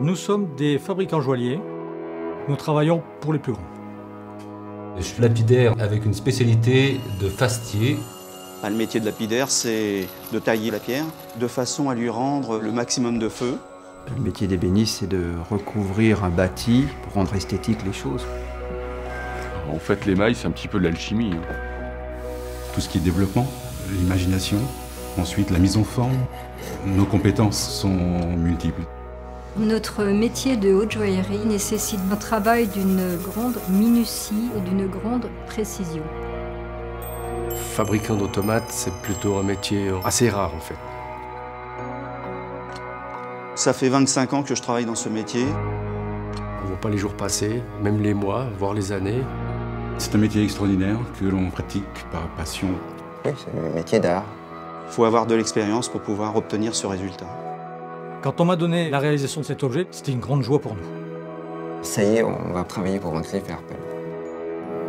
Nous sommes des fabricants joailliers. Nous travaillons pour les plus grands. Je suis lapidaire avec une spécialité de fastier. Le métier de lapidaire, c'est de tailler la pierre de façon à lui rendre le maximum de feu. Le métier d'ébéniste, c'est de recouvrir un bâti pour rendre esthétique les choses. En fait, l'émail, c'est un petit peu de l'alchimie. Tout ce qui est développement, l'imagination, ensuite la mise en forme. Nos compétences sont multiples. Notre métier de haute joaillerie nécessite un travail d'une grande minutie et d'une grande précision. Fabricant d'automates, c'est plutôt un métier assez rare en fait. Ça fait 25 ans que je travaille dans ce métier. On ne voit pas les jours passer, même les mois, voire les années. C'est un métier extraordinaire que l'on pratique par passion. Oui, c'est un métier d'art. Il faut avoir de l'expérience pour pouvoir obtenir ce résultat. Quand on m'a donné la réalisation de cet objet, c'était une grande joie pour nous. Ça y est, on va travailler pour Van Cleef & Arpels.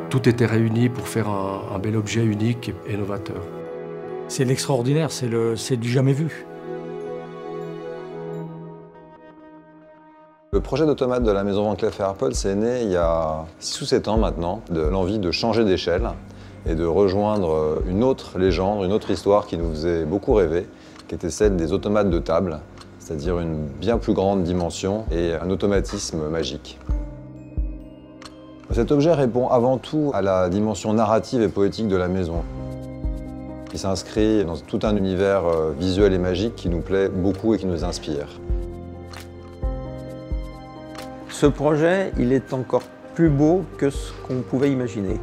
Tout était réuni pour faire un bel objet unique et novateur. C'est l'extraordinaire, c'est du jamais vu. Le projet d'automate de la maison Van Cleef & Arpels est né il y a 6 ou 7 ans maintenant, de l'envie de changer d'échelle et de rejoindre une autre légende, une autre histoire qui nous faisait beaucoup rêver, qui était celle des automates de table, c'est-à-dire une bien plus grande dimension et un automatisme magique. Cet objet répond avant tout à la dimension narrative et poétique de la maison. Il s'inscrit dans tout un univers visuel et magique qui nous plaît beaucoup et qui nous inspire. Ce projet, il est encore plus beau que ce qu'on pouvait imaginer.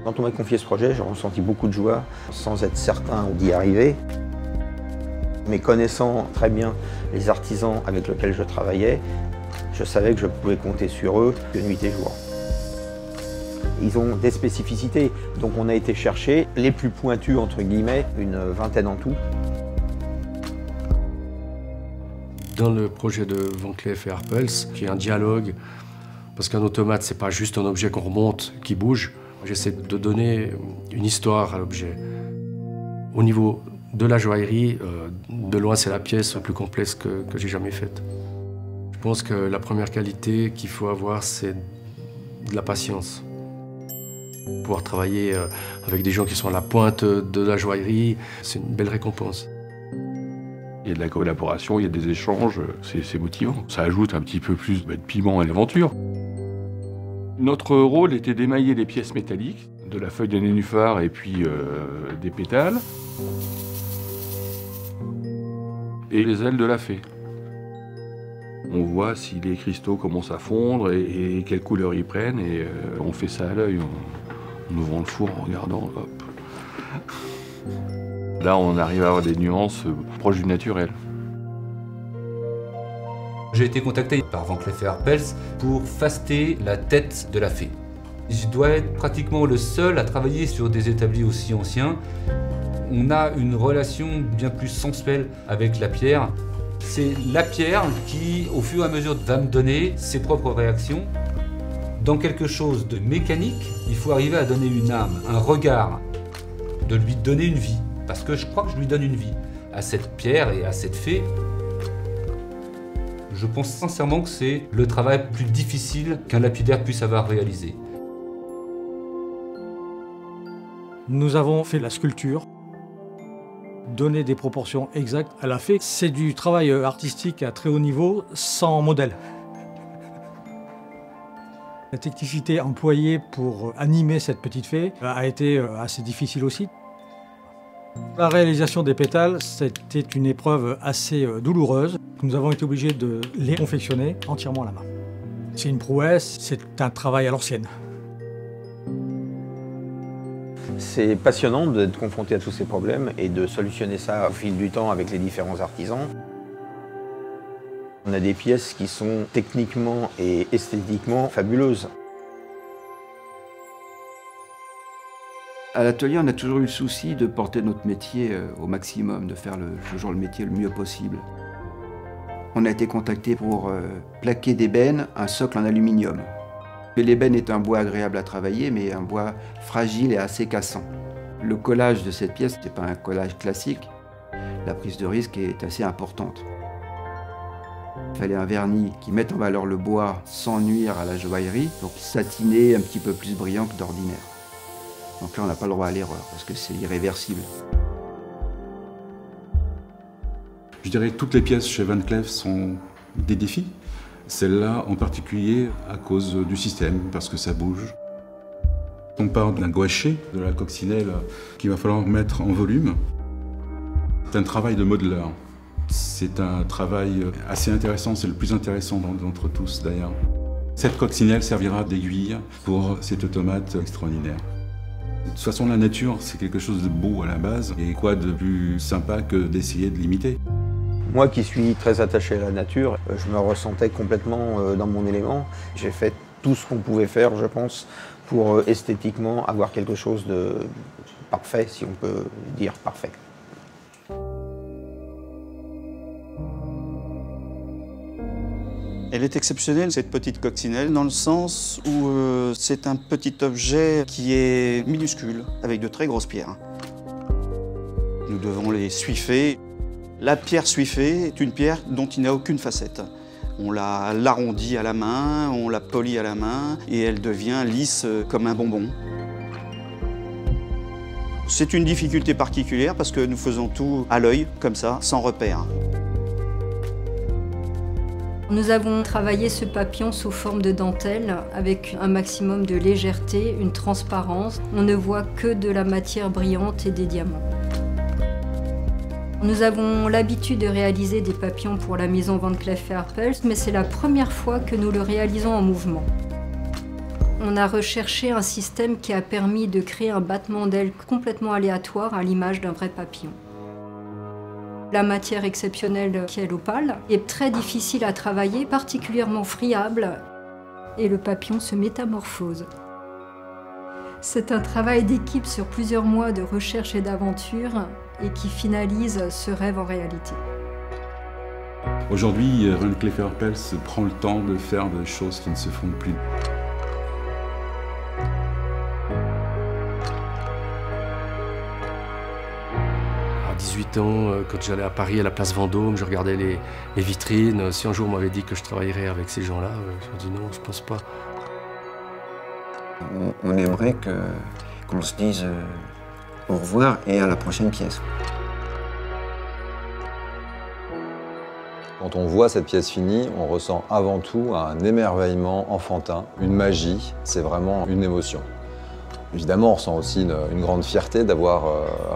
Quand on m'a confié ce projet, j'ai ressenti beaucoup de joie, sans être certain d'y arriver. Mais connaissant très bien les artisans avec lesquels je travaillais, je savais que je pouvais compter sur eux de nuit et jour. Ils ont des spécificités, donc on a été chercher les plus pointus, entre guillemets, une vingtaine en tout. Dans le projet de Van Cleef & Arpels, il y a un dialogue, parce qu'un automate, c'est pas juste un objet qu'on remonte, qui bouge. J'essaie de donner une histoire à l'objet. Au niveau de la joaillerie, de loin, c'est la pièce la plus complexe que j'ai jamais faite. Je pense que la première qualité qu'il faut avoir, c'est de la patience. Pouvoir travailler avec des gens qui sont à la pointe de la joaillerie, c'est une belle récompense. Il y a de la collaboration, il y a des échanges, c'est motivant. Ça ajoute un petit peu plus de piment à l'aventure. Notre rôle était d'émailler les pièces métalliques, de la feuille de nénuphar et puis des pétales, et les ailes de la fée. On voit si les cristaux commencent à fondre et quelle couleur ils prennent, et on fait ça à l'œil, en ouvrant le four, en regardant, hop. Là, on arrive à avoir des nuances proches du naturel. J'ai été contacté par Van Cleef & Arpels pour faster la tête de la fée. Je dois être pratiquement le seul à travailler sur des établis aussi anciens. On a une relation bien plus sensuelle avec la pierre. C'est la pierre qui, au fur et à mesure, va me donner ses propres réactions. Dans quelque chose de mécanique, il faut arriver à donner une âme, un regard, de lui donner une vie. Parce que je crois que je lui donne une vie à cette pierre et à cette fée. Je pense sincèrement que c'est le travail le plus difficile qu'un lapidaire puisse avoir réalisé. Nous avons fait la sculpture, donné des proportions exactes à la fée. C'est du travail artistique à très haut niveau, sans modèle. La technicité employée pour animer cette petite fée a été assez difficile aussi. La réalisation des pétales, c'était une épreuve assez douloureuse. Nous avons été obligés de les confectionner entièrement à la main. C'est une prouesse, c'est un travail à l'ancienne. C'est passionnant d'être confronté à tous ces problèmes et de solutionner ça au fil du temps avec les différents artisans. On a des pièces qui sont techniquement et esthétiquement fabuleuses. À l'atelier, on a toujours eu le souci de porter notre métier au maximum, de faire toujours le métier le mieux possible. On a été contacté pour plaquer d'ébène un socle en aluminium. L'ébène est un bois agréable à travailler, mais un bois fragile et assez cassant. Le collage de cette pièce n'est pas un collage classique. La prise de risque est assez importante. Il fallait un vernis qui mette en valeur le bois sans nuire à la joaillerie, donc satiné, un petit peu plus brillant que d'ordinaire. Donc là, on n'a pas le droit à l'erreur, parce que c'est irréversible. Je dirais que toutes les pièces chez Van Cleef sont des défis. Celle-là en particulier à cause du système, parce que ça bouge. On part d'un gouaché, de la coccinelle, qu'il va falloir mettre en volume. C'est un travail de modeleur. C'est un travail assez intéressant, c'est le plus intéressant d'entre tous d'ailleurs. Cette coccinelle servira d'aiguille pour cet automate extraordinaire. De toute façon, la nature, c'est quelque chose de beau à la base, et quoi de plus sympa que d'essayer de l'imiter. Moi qui suis très attaché à la nature, je me ressentais complètement dans mon élément. J'ai fait tout ce qu'on pouvait faire, je pense, pour esthétiquement avoir quelque chose de parfait, si on peut dire parfait. Elle est exceptionnelle, cette petite coccinelle, dans le sens où c'est un petit objet qui est minuscule, avec de très grosses pierres. Nous devons les suifer. La pierre suifée est une pierre dont il n'y a aucune facette. On l'arrondit à la main, on la polit à la main, et elle devient lisse comme un bonbon. C'est une difficulté particulière parce que nous faisons tout à l'œil, comme ça, sans repère. Nous avons travaillé ce papillon sous forme de dentelle avec un maximum de légèreté, une transparence. On ne voit que de la matière brillante et des diamants. Nous avons l'habitude de réaliser des papillons pour la maison Van Cleef & Arpels, mais c'est la première fois que nous le réalisons en mouvement. On a recherché un système qui a permis de créer un battement d'ailes complètement aléatoire à l'image d'un vrai papillon. La matière exceptionnelle qui est l'opale est très difficile à travailler, particulièrement friable, et le papillon se métamorphose. C'est un travail d'équipe sur plusieurs mois de recherche et d'aventure et qui finalise ce rêve en réalité. Aujourd'hui, Van Cleef & Arpels prend le temps de faire des choses qui ne se font plus. À 18 ans, quand j'allais à Paris, à la place Vendôme, je regardais les vitrines. Si un jour on m'avait dit que je travaillerais avec ces gens-là, je me dis non, je pense pas. On aimerait qu'on se dise au revoir et à la prochaine pièce. Quand on voit cette pièce finie, on ressent avant tout un émerveillement enfantin, une magie, c'est vraiment une émotion. Évidemment, on ressent aussi une grande fierté d'avoir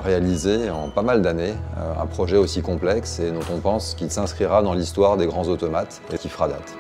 réalisé en pas mal d'années un projet aussi complexe et dont on pense qu'il s'inscrira dans l'histoire des grands automates et qui fera date.